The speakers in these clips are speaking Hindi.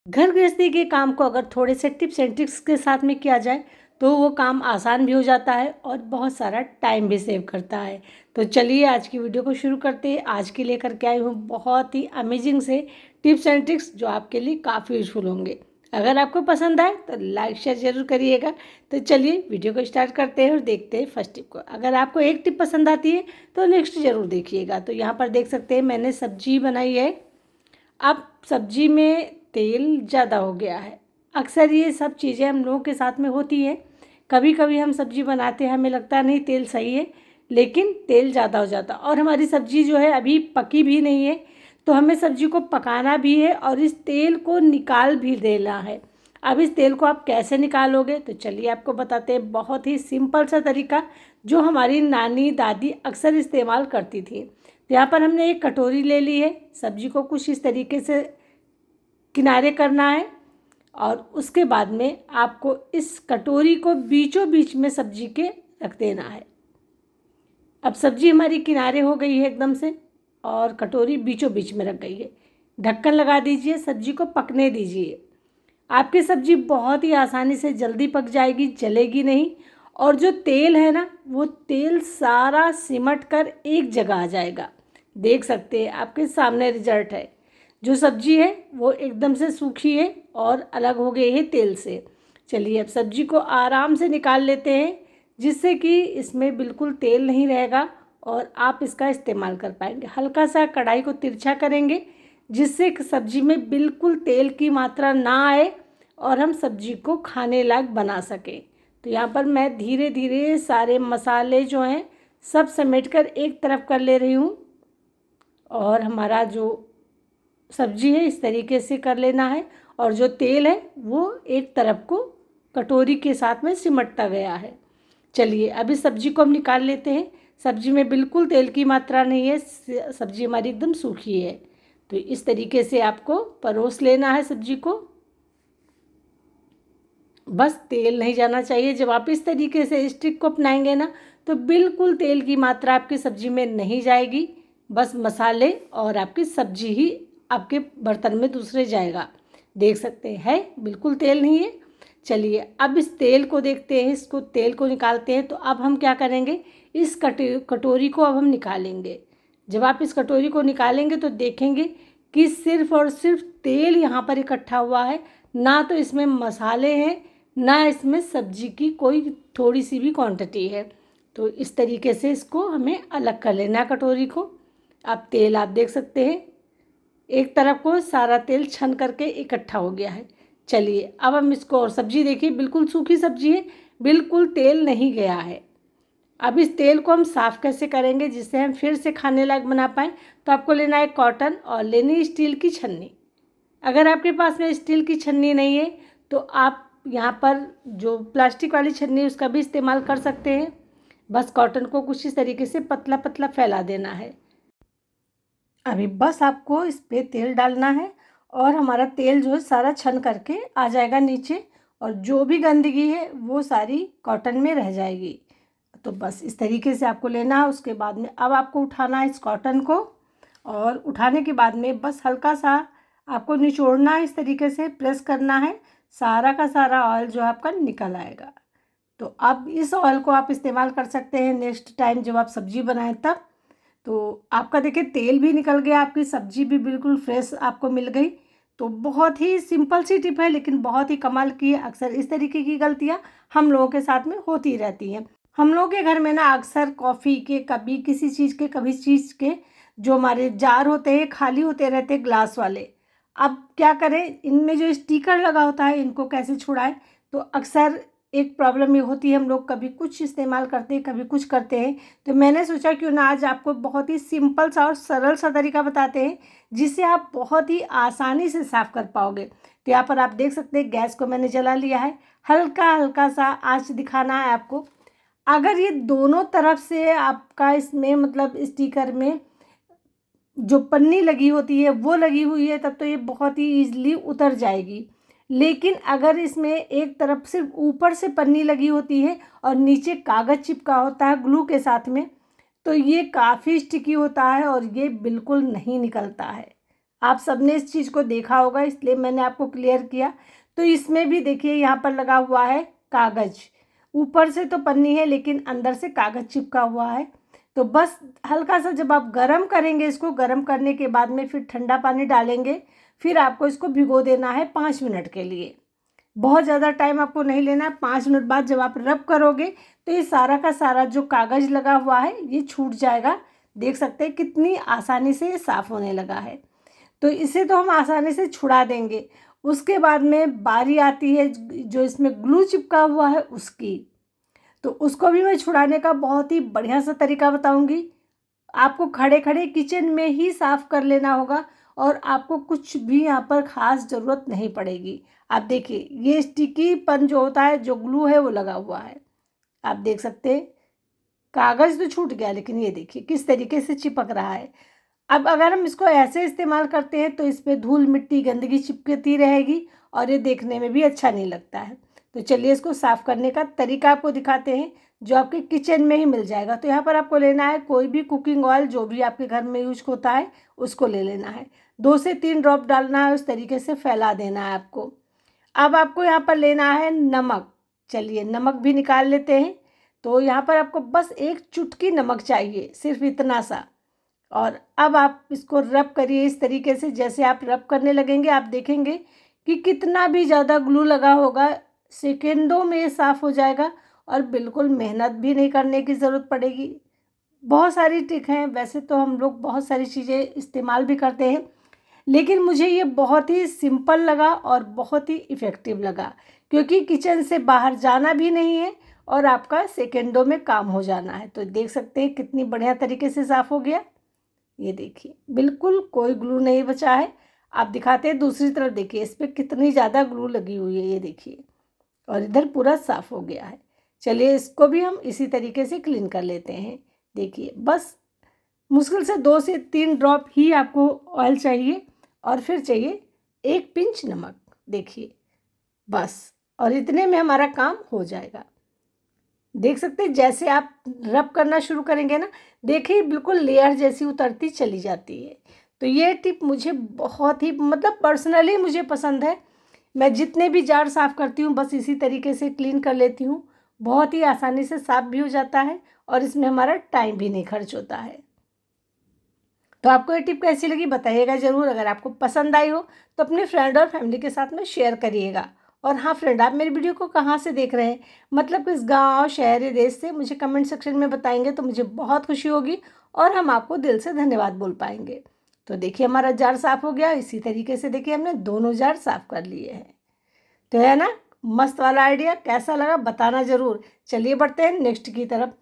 घर गृहस्थी के काम को अगर थोड़े से टिप्स एंड ट्रिक्स के साथ में किया जाए तो वो काम आसान भी हो जाता है और बहुत सारा टाइम भी सेव करता है। तो चलिए आज की वीडियो को शुरू करते हैं। आज की लेकर के आई हूँ बहुत ही अमेजिंग से टिप्स एंड ट्रिक्स जो आपके लिए काफ़ी यूजफुल होंगे। अगर आपको पसंद आए तो लाइक शेयर ज़रूर करिएगा। तो चलिए वीडियो को स्टार्ट करते हैं और देखते हैं फर्स्ट टिप को। अगर आपको एक टिप पसंद आती है तो नेक्स्ट ज़रूर देखिएगा। तो यहाँ पर देख सकते हैं मैंने सब्जी बनाई है। अब सब्जी में तेल ज़्यादा हो गया है। अक्सर ये सब चीज़ें हम लोगों के साथ में होती है। कभी कभी हम सब्जी बनाते हैं, हमें लगता नहीं तेल सही है, लेकिन तेल ज़्यादा हो जाता और हमारी सब्जी जो है अभी पकी भी नहीं है। तो हमें सब्जी को पकाना भी है और इस तेल को निकाल भी देना है। अब इस तेल को आप कैसे निकालोगे तो चलिए आपको बताते हैं। बहुत ही सिंपल सा तरीका जो हमारी नानी दादी अक्सर इस्तेमाल करती थी। तो यहाँ पर हमने एक कटोरी ले ली है। सब्जी को कुछ इस तरीके से किनारे करना है और उसके बाद में आपको इस कटोरी को बीचों बीच में सब्जी के रख देना है। अब सब्जी हमारी किनारे हो गई है एकदम से और कटोरी बीचों बीच में रख गई है। ढक्कन लगा दीजिए, सब्जी को पकने दीजिए। आपकी सब्जी बहुत ही आसानी से जल्दी पक जाएगी, जलेगी नहीं। और जो तेल है ना, वो तेल सारा सिमट कर एक जगह आ जाएगा। देख सकते हैं आपके सामने रिजल्ट है। जो सब्जी है वो एकदम से सूखी है और अलग हो गई है तेल से। चलिए अब सब्जी को आराम से निकाल लेते हैं, जिससे कि इसमें बिल्कुल तेल नहीं रहेगा और आप इसका इस्तेमाल कर पाएंगे। हल्का सा कढ़ाई को तिरछा करेंगे, जिससे सब्जी में बिल्कुल तेल की मात्रा ना आए और हम सब्जी को खाने लायक बना सकें। तो यहाँ पर मैं धीरे धीरे सारे मसाले जो हैं सब समेटकर एक तरफ कर ले रही हूँ और हमारा जो सब्जी है इस तरीके से कर लेना है और जो तेल है वो एक तरफ को कटोरी के साथ में सिमटता गया है। चलिए अब इस सब्जी को हम निकाल लेते हैं। सब्जी में बिल्कुल तेल की मात्रा नहीं है, सब्जी हमारी एकदम सूखी है। तो इस तरीके से आपको परोस लेना है सब्जी को। बस तेल नहीं जाना चाहिए। जब आप इस तरीके से इस ट्रिक को अपनाएंगे ना तो बिल्कुल तेल की मात्रा आपकी सब्जी में नहीं जाएगी। बस मसाले और आपकी सब्जी ही आपके बर्तन में दूसरे जाएगा। देख सकते हैं बिल्कुल तेल नहीं है। चलिए अब इस तेल को देखते हैं, इसको तेल को निकालते हैं। तो अब हम क्या करेंगे, इस कटोरी को अब हम निकालेंगे। जब आप इस कटोरी को निकालेंगे तो देखेंगे कि सिर्फ और सिर्फ तेल यहाँ पर इकट्ठा हुआ है। ना तो इसमें मसाले हैं, ना इसमें सब्जी की कोई थोड़ी सी भी क्वांटिटी है। तो इस तरीके से इसको हमें अलग कर लेना है कटोरी को। अब तेल आप देख सकते हैं एक तरफ को सारा तेल छन करके इकट्ठा हो गया है। चलिए अब हम इसको, और सब्जी देखिए बिल्कुल सूखी सब्जी है, बिल्कुल तेल नहीं गया है। अब इस तेल को हम साफ़ कैसे करेंगे जिससे हम फिर से खाने लायक बना पाएँ। तो आपको लेना है कॉटन और लेनी स्टील की छन्नी। अगर आपके पास में स्टील की छन्नी नहीं है तो आप यहाँ पर जो प्लास्टिक वाली छन्नी है उसका भी इस्तेमाल कर सकते हैं। बस कॉटन को कुछ इस तरीके से पतला पतला फैला देना है। अभी बस आपको इस पर तेल डालना है और हमारा तेल जो है सारा छन करके आ जाएगा नीचे और जो भी गंदगी है वो सारी कॉटन में रह जाएगी। तो बस इस तरीके से आपको लेना है। उसके बाद में अब आपको उठाना है इस कॉटन को और उठाने के बाद में बस हल्का सा आपको निचोड़ना है, इस तरीके से प्रेस करना है। सारा का सारा ऑयल जो आपका निकल आएगा। तो अब इस ऑयल को आप इस्तेमाल कर सकते हैं नेक्स्ट टाइम जब आप सब्ज़ी बनाएं तब। तो आपका देखिए तेल भी निकल गया, आपकी सब्ज़ी भी बिल्कुल फ्रेश आपको मिल गई। तो बहुत ही सिंपल सी टिप है लेकिन बहुत ही कमाल की है। अक्सर इस तरीके की गलतियाँ हम लोगों के साथ में होती रहती हैं। हम लोगों के घर में ना अक्सर कॉफ़ी के, कभी किसी चीज़ के, कभी चीज़ के जो हमारे जार होते हैं खाली होते रहते हैं ग्लास वाले। अब क्या करें, इनमें जो स्टिकर लगा होता है इनको कैसे छुड़ाएं। तो अक्सर एक प्रॉब्लम ये होती है, हम लोग कभी कुछ इस्तेमाल करते हैं कभी कुछ करते हैं। तो मैंने सोचा क्यों ना आज आपको बहुत ही सिंपल सा और सरल सा तरीका बताते हैं जिससे आप बहुत ही आसानी से साफ़ कर पाओगे। तो यहाँ पर आप देख सकते हैं गैस को मैंने जला लिया है। हल्का हल्का सा आँच दिखाना है आपको। अगर ये दोनों तरफ से आपका इसमें मतलब स्टिकर में जो पन्नी लगी होती है वो लगी हुई है तब तो ये बहुत ही ईजिली उतर जाएगी। लेकिन अगर इसमें एक तरफ सिर्फ ऊपर से पन्नी लगी होती है और नीचे कागज़ चिपका होता है ग्लू के साथ में, तो ये काफ़ी स्टिकी होता है और ये बिल्कुल नहीं निकलता है। आप सबने इस चीज़ को देखा होगा, इसलिए मैंने आपको क्लियर किया। तो इसमें भी देखिए यहाँ पर लगा हुआ है कागज़, ऊपर से तो पन्नी है लेकिन अंदर से कागज़ चिपका हुआ है। तो बस हल्का सा जब आप गरम करेंगे, इसको गरम करने के बाद में फिर ठंडा पानी डालेंगे, फिर आपको इसको भिगो देना है 5 मिनट के लिए। बहुत ज़्यादा टाइम आपको नहीं लेना है। 5 मिनट बाद जब आप रब करोगे तो ये सारा का सारा जो कागज़ लगा हुआ है ये छूट जाएगा। देख सकते हैं कितनी आसानी से ये साफ़ होने लगा है। तो इसे तो हम आसानी से छुड़ा देंगे। उसके बाद में बारी आती है जो इसमें ग्लू चिपका हुआ है उसकी। तो उसको भी मैं छुड़ाने का बहुत ही बढ़िया सा तरीका बताऊंगी। आपको खड़े खड़े किचन में ही साफ़ कर लेना होगा और आपको कुछ भी यहाँ पर ख़ास ज़रूरत नहीं पड़ेगी। आप देखिए ये स्टिकीपन जो होता है, जो ग्लू है वो लगा हुआ है। आप देख सकते हैं कागज़ तो छूट गया, लेकिन ये देखिए किस तरीके से चिपक रहा है। अब अगर हम इसको ऐसे इस्तेमाल करते हैं तो इस पर धूल मिट्टी गंदगी चिपकती रहेगी और ये देखने में भी अच्छा नहीं लगता है। तो चलिए इसको साफ़ करने का तरीका आपको दिखाते हैं, जो आपके किचन में ही मिल जाएगा। तो यहाँ पर आपको लेना है कोई भी कुकिंग ऑयल जो भी आपके घर में यूज होता है उसको ले लेना है। 2 से 3 ड्रॉप डालना है, उस तरीके से फैला देना है आपको। अब आपको यहाँ पर लेना है नमक। चलिए नमक भी निकाल लेते हैं। तो यहाँ पर आपको बस 1 चुटकी नमक चाहिए, सिर्फ इतना सा। और अब आप इसको रब करिए इस तरीके से। जैसे आप रब करने लगेंगे आप देखेंगे कि कितना भी ज़्यादा ग्लू लगा होगा, सेकेंडों में ये साफ़ हो जाएगा और बिल्कुल मेहनत भी नहीं करने की ज़रूरत पड़ेगी। बहुत सारी ट्रिक हैं, वैसे तो हम लोग बहुत सारी चीज़ें इस्तेमाल भी करते हैं, लेकिन मुझे ये बहुत ही सिंपल लगा और बहुत ही इफ़ेक्टिव लगा, क्योंकि किचन से बाहर जाना भी नहीं है और आपका सेकेंडों में काम हो जाना है। तो देख सकते हैं कितनी बढ़िया तरीके से साफ़ हो गया। ये देखिए बिल्कुल कोई ग्लू नहीं बचा है। आप दिखाते हैं दूसरी तरफ, देखिए इस पर कितनी ज़्यादा ग्लू लगी हुई है, ये देखिए। और इधर पूरा साफ़ हो गया है। चलिए इसको भी हम इसी तरीके से क्लीन कर लेते हैं। देखिए बस मुश्किल से 2 से 3 ड्रॉप ही आपको ऑयल चाहिए और फिर चाहिए 1 पिंच नमक। देखिए बस, और इतने में हमारा काम हो जाएगा। देख सकते हैं जैसे आप रब करना शुरू करेंगे ना, देखिए बिल्कुल लेयर जैसी उतरती चली जाती है। तो ये टिप मुझे बहुत ही मतलब पर्सनली मुझे पसंद है। मैं जितने भी जार साफ़ करती हूँ बस इसी तरीके से क्लीन कर लेती हूँ। बहुत ही आसानी से साफ़ भी हो जाता है और इसमें हमारा टाइम भी नहीं खर्च होता है। तो आपको ये टिप कैसी लगी बताइएगा ज़रूर। अगर आपको पसंद आई हो तो अपने फ्रेंड और फैमिली के साथ में शेयर करिएगा। और हाँ फ्रेंड, आप मेरी वीडियो को कहाँ से देख रहे हैं, मतलब किस गांव, शहर या देश से, मुझे कमेंट सेक्शन में बताएंगे तो मुझे बहुत खुशी होगी और हम आपको दिल से धन्यवाद बोल पाएंगे। तो देखिए हमारा जार साफ़ हो गया। इसी तरीके से देखिए हमने दोनों जार साफ़ कर लिए हैं। तो है ना मस्त वाला आइडिया, कैसा लगा बताना ज़रूर। चलिए बढ़ते हैं नेक्स्ट की तरफ।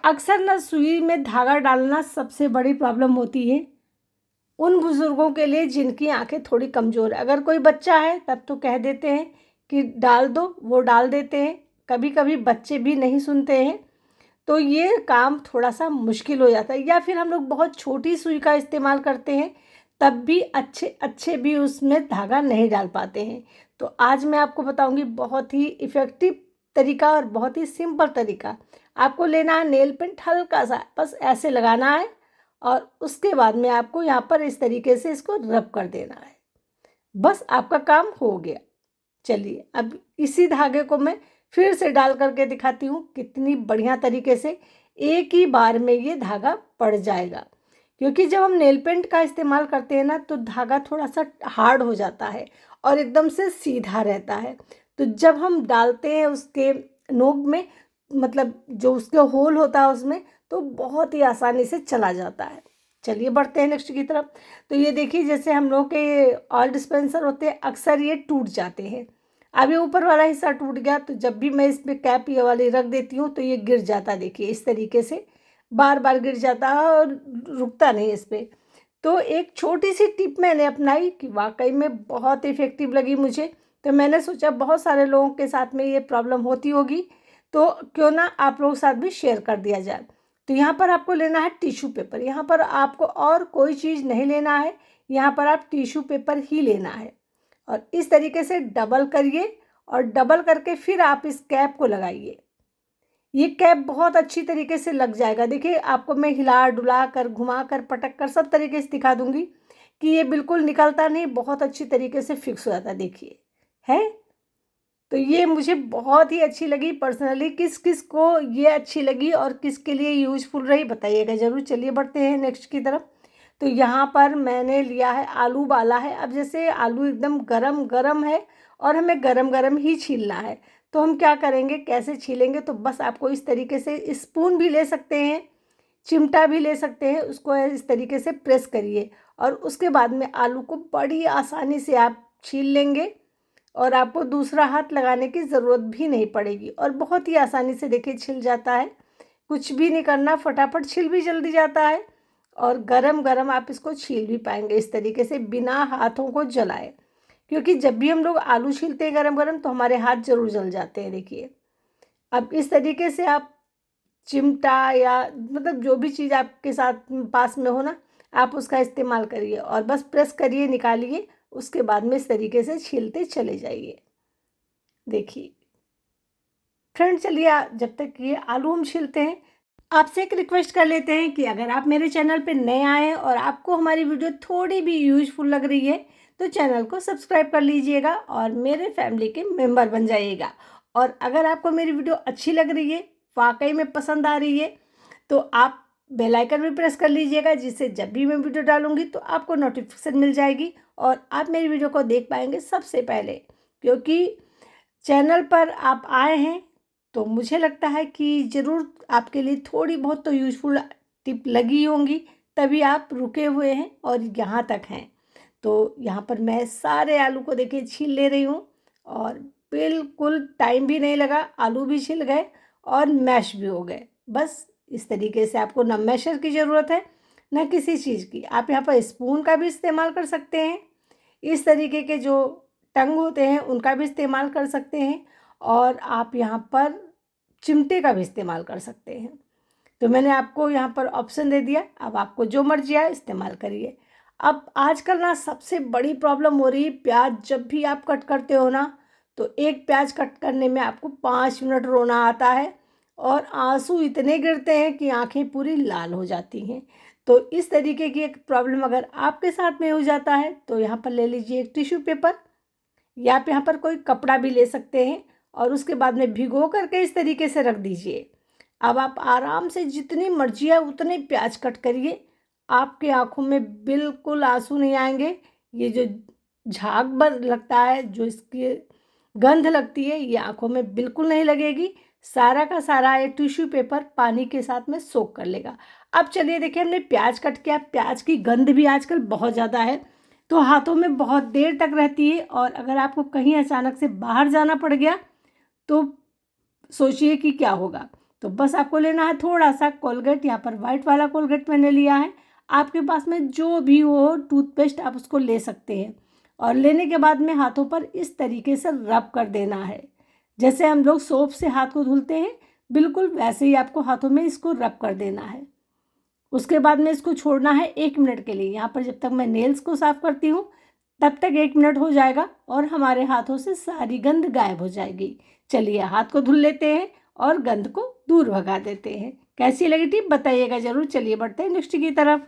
अक्सर ना सुई में धागा डालना सबसे बड़ी प्रॉब्लम होती है उन बुज़ुर्गों के लिए जिनकी आंखें थोड़ी कमज़ोर है। अगर कोई बच्चा है तब तो कह देते हैं कि डाल दो, वो डाल देते हैं। कभी कभी बच्चे भी नहीं सुनते हैं, तो ये काम थोड़ा सा मुश्किल हो जाता है। या फिर हम लोग बहुत छोटी सुई का इस्तेमाल करते हैं, तब भी अच्छे अच्छे भी उसमें धागा नहीं डाल पाते हैं। तो आज मैं आपको बताऊंगी बहुत ही इफ़ेक्टिव तरीका और बहुत ही सिंपल तरीका। आपको लेना है नेल पेंट, हल्का सा बस ऐसे लगाना है और उसके बाद में आपको यहाँ पर इस तरीके से इसको रब कर देना है। बस आपका काम हो गया। चलिए अब इसी धागे को मैं फिर से डाल करके दिखाती हूँ कितनी बढ़िया तरीके से एक ही बार में ये धागा पड़ जाएगा। क्योंकि जब हम नेल पेंट का इस्तेमाल करते हैं ना तो धागा थोड़ा सा हार्ड हो जाता है और एकदम से सीधा रहता है। तो जब हम डालते हैं उसके नोक में, मतलब जो उसके होल होता है उसमें, तो बहुत ही आसानी से चला जाता है। चलिए बढ़ते हैं नेक्स्ट की तरफ। तो ये देखिए जैसे हम लोग के ऑयल डिस्पेंसर होते हैं अक्सर ये टूट जाते हैं। अब ये ऊपर वाला हिस्सा टूट गया तो जब भी मैं इस पर कैप ये वाली रख देती हूँ तो ये गिर जाता, देखिए इस तरीके से बार बार गिर जाता है और रुकता नहीं इस पर। तो एक छोटी सी टिप मैंने अपनाई कि वाकई में बहुत इफ़ेक्टिव लगी मुझे। तो मैंने सोचा बहुत सारे लोगों के साथ में ये प्रॉब्लम होती होगी, तो क्यों ना आप लोगों के साथ भी शेयर कर दिया जाए। तो यहाँ पर आपको लेना है टिश्यू पेपर। यहाँ पर आपको और कोई चीज़ नहीं लेना है, यहाँ पर आप टिश्यू पेपर ही लेना है। और इस तरीके से डबल करिए और डबल करके फिर आप इस कैप को लगाइए। ये कैप बहुत अच्छी तरीके से लग जाएगा। देखिए आपको मैं हिला डुला कर, घुमा कर, पटक कर सब तरीके से दिखा दूंगी कि ये बिल्कुल निकलता नहीं, बहुत अच्छी तरीके से फिक्स हो जाता है। देखिए है, तो ये मुझे बहुत ही अच्छी लगी पर्सनली। किस किस को ये अच्छी लगी और किसके लिए यूजफुल रही बताइएगा ज़रूर। चलिए बढ़ते हैं नेक्स्ट की तरफ। तो यहाँ पर मैंने लिया है आलू उबाला है। अब जैसे आलू एकदम गरम गरम है और हमें गरम गरम ही छीलना है, तो हम क्या करेंगे, कैसे छीलेंगे, तो बस आपको इस तरीके से स्पून भी ले सकते हैं, चिमटा भी ले सकते हैं, उसको इस तरीके से प्रेस करिए और उसके बाद में आलू को बड़ी आसानी से आप छील लेंगे और आपको दूसरा हाथ लगाने की ज़रूरत भी नहीं पड़ेगी और बहुत ही आसानी से देखिए छिल जाता है। कुछ भी नहीं करना, फटाफट छिल भी जल्दी जाता है और गरम गरम आप इसको छील भी पाएंगे इस तरीके से बिना हाथों को जलाए, क्योंकि जब भी हम लोग आलू छीलते हैं गरम गरम तो हमारे हाथ ज़रूर जल जाते हैं। देखिए अब इस तरीके से आप चिमटा या मतलब जो भी चीज़ आपके साथ पास में हो ना, आप उसका इस्तेमाल करिए और बस प्रेस करिए, निकालिए, उसके बाद में इस तरीके से छीलते चले जाइए। देखिए फ्रेंड, चलिए जब तक ये आलू हम छीलते हैं, आपसे एक रिक्वेस्ट कर लेते हैं कि अगर आप मेरे चैनल पे नए आए हैं और आपको हमारी वीडियो थोड़ी भी यूजफुल लग रही है तो चैनल को सब्सक्राइब कर लीजिएगा और मेरे फैमिली के मेंबर बन जाइएगा। और अगर आपको मेरी वीडियो अच्छी लग रही है, वाकई में पसंद आ रही है, तो आप बेल आइकन भी प्रेस कर लीजिएगा, जिससे जब भी मैं वीडियो डालूंगी तो आपको नोटिफिकेशन मिल जाएगी और आप मेरी वीडियो को देख पाएंगे सबसे पहले। क्योंकि चैनल पर आप आए हैं तो मुझे लगता है कि ज़रूर आपके लिए थोड़ी बहुत तो यूज़फुल टिप लगी होंगी, तभी आप रुके हुए हैं और यहाँ तक हैं। तो यहाँ पर मैं सारे आलू को देखिए छील ले रही हूँ और बिल्कुल टाइम भी नहीं लगा, आलू भी छिल गए और मैश भी हो गए। बस इस तरीके से आपको ना मैशर की ज़रूरत है ना किसी चीज़ की। आप यहाँ पर स्पून का भी इस्तेमाल कर सकते हैं, इस तरीके के जो टंग होते हैं उनका भी इस्तेमाल कर सकते हैं और आप यहाँ पर चिमटे का भी इस्तेमाल कर सकते हैं। तो मैंने आपको यहाँ पर ऑप्शन दे दिया, अब आपको जो मर्जी आए इस्तेमाल करिए। अब आजकल ना सबसे बड़ी प्रॉब्लम हो रही है, प्याज जब भी आप कट करते हो ना, तो एक प्याज कट करने में आपको 5 मिनट रोना आता है और आंसू इतने गिरते हैं कि आंखें पूरी लाल हो जाती हैं। तो इस तरीके की एक प्रॉब्लम अगर आपके साथ में हो जाता है तो यहाँ पर ले लीजिए एक टिश्यू पेपर या आप यहाँ पर कोई कपड़ा भी ले सकते हैं और उसके बाद में भिगो करके इस तरीके से रख दीजिए। अब आप आराम से जितनी मर्जी है उतने प्याज कट करिए, आपके आँखों में बिल्कुल आंसू नहीं आएंगे। ये जो झाग बन लगता है, जो इसकी गंध लगती है, ये आँखों में बिल्कुल नहीं लगेगी। सारा का सारा ये टिश्यू पेपर पानी के साथ में सोक कर लेगा। अब चलिए देखिए, हमने प्याज कट किया, प्याज की गंध भी आजकल बहुत ज़्यादा है तो हाथों में बहुत देर तक रहती है और अगर आपको कहीं अचानक से बाहर जाना पड़ गया तो सोचिए कि क्या होगा। तो बस आपको लेना है थोड़ा सा कोलगेट, यहाँ पर वाइट वाला कोलगेट मैंने लिया है। आपके पास में जो भी हो टूथपेस्ट आप उसको ले सकते हैं और लेने के बाद में हाथों पर इस तरीके से रब कर देना है। जैसे हम लोग सोप से हाथ को धुलते हैं बिल्कुल वैसे ही आपको हाथों में इसको रब कर देना है। उसके बाद में इसको छोड़ना है 1 मिनट के लिए। यहाँ पर जब तक मैं नेल्स को साफ़ करती हूँ तब तक 1 मिनट हो जाएगा और हमारे हाथों से सारी गंध गायब हो जाएगी। चलिए हाथ को धुल लेते हैं और गंध को दूर भगा देते हैं। कैसी लगी टिप बताइएगा ज़रूर। चलिए बढ़ते हैं नेक्स्ट की तरफ।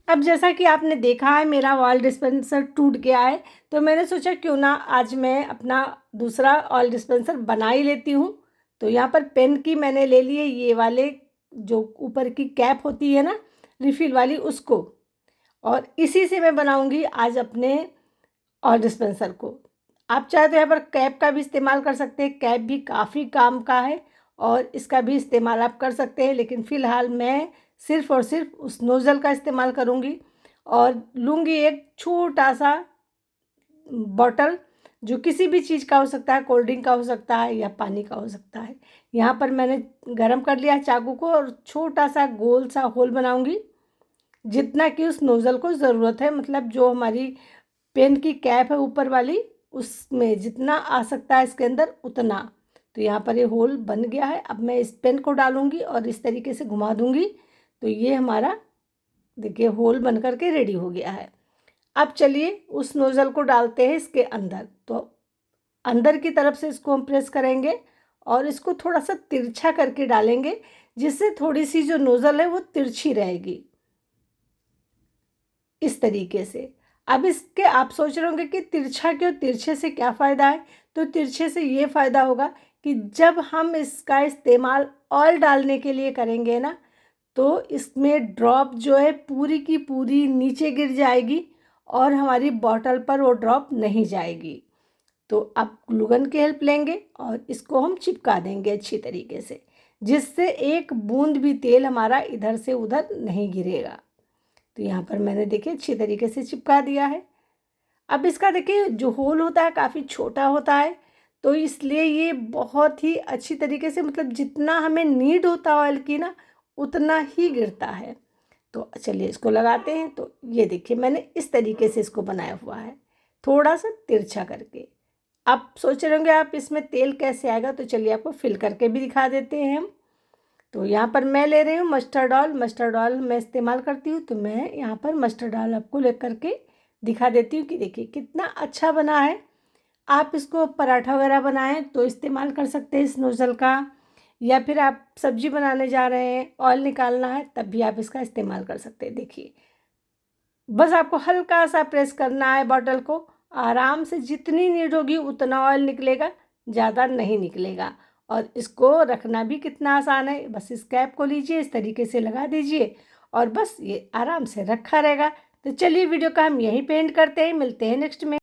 अब जैसा कि आपने देखा है मेरा ऑयल डिस्पेंसर टूट गया है, तो मैंने सोचा क्यों ना आज मैं अपना दूसरा ऑयल डिस्पेंसर बना ही लेती हूँ। तो यहाँ पर पेन की मैंने ले लिए ये वाले जो ऊपर की कैप होती है ना रिफ़िल वाली, उसको, और इसी से मैं बनाऊंगी आज अपने ऑयल डिस्पेंसर को। आप चाहे तो यहाँ पर कैप का भी इस्तेमाल कर सकते हैं, कैप भी काफ़ी काम का है और इसका भी इस्तेमाल आप कर सकते हैं, लेकिन फ़िलहाल मैं सिर्फ़ और सिर्फ उस नोज़ल का इस्तेमाल करूँगी और लूँगी एक छोटा सा बॉटल, जो किसी भी चीज़ का हो सकता है, कोल्ड ड्रिंक का हो सकता है या पानी का हो सकता है। यहाँ पर मैंने गरम कर लिया चाकू को और छोटा सा गोल सा होल बनाऊँगी, जितना कि उस नोज़ल को ज़रूरत है, मतलब जो हमारी पेन की कैप है ऊपर वाली उसमें जितना आ सकता है इसके अंदर उतना। तो यहाँ पर ये होल बन गया है। अब मैं इस पेन को डालूँगी और इस तरीके से घुमा दूँगी तो ये हमारा देखिए होल बन कर के रेडी हो गया है। अब चलिए उस नोज़ल को डालते हैं इसके अंदर। तो अंदर की तरफ से इसको हम प्रेस करेंगे और इसको थोड़ा सा तिरछा करके डालेंगे, जिससे थोड़ी सी जो नोज़ल है वो तिरछी रहेगी। इस तरीके से। अब इसके आप सोच रहे होंगे कि तिरछा क्यों, तिरछे से क्या फ़ायदा है? तो तिरछे से ये फ़ायदा होगा कि जब हम इसका इस्तेमाल ऑयल डालने के लिए करेंगे ना, तो इसमें ड्रॉप जो है पूरी की पूरी नीचे गिर जाएगी और हमारी बॉटल पर वो ड्रॉप नहीं जाएगी। तो आप ग्लू गन की हेल्प लेंगे और इसको हम चिपका देंगे अच्छी तरीके से, जिससे एक बूंद भी तेल हमारा इधर से उधर नहीं गिरेगा। तो यहाँ पर मैंने देखिए अच्छी तरीके से चिपका दिया है। अब इसका देखिए जो होल होता है काफ़ी छोटा होता है, तो इसलिए ये बहुत ही अच्छी तरीके से, मतलब जितना हमें नीड होता है ऑयल की ना, उतना ही गिरता है। तो चलिए इसको लगाते हैं। तो ये देखिए मैंने इस तरीके से इसको बनाया हुआ है, थोड़ा सा तिरछा करके। आप सोच रहे होंगे आप इसमें तेल कैसे आएगा, तो चलिए आपको फिल करके भी दिखा देते हैं हम। तो यहाँ पर मैं ले रही हूँ मस्टर्ड ऑयल। मस्टर्ड ऑयल मैं इस्तेमाल करती हूँ, तो मैं यहाँ पर मस्टर्ड ऑयल आपको ले करके दिखा देती हूँ कि देखिए कितना अच्छा बना है। आप इसको पराठा वगैरह बनाएं तो इस्तेमाल कर सकते हैं इस नोज़ल का, या फिर आप सब्जी बनाने जा रहे हैं, ऑयल निकालना है, तब भी आप इसका इस्तेमाल कर सकते हैं। देखिए बस आपको हल्का सा प्रेस करना है बॉटल को, आराम से जितनी नीड होगी उतना ऑयल निकलेगा, ज़्यादा नहीं निकलेगा। और इसको रखना भी कितना आसान है, बस इस कैप को लीजिए, इस तरीके से लगा दीजिए और बस ये आराम से रखा रहेगा। तो चलिए वीडियो का हम यहीं पे एंड करते हैं, मिलते हैं नेक्स्ट में।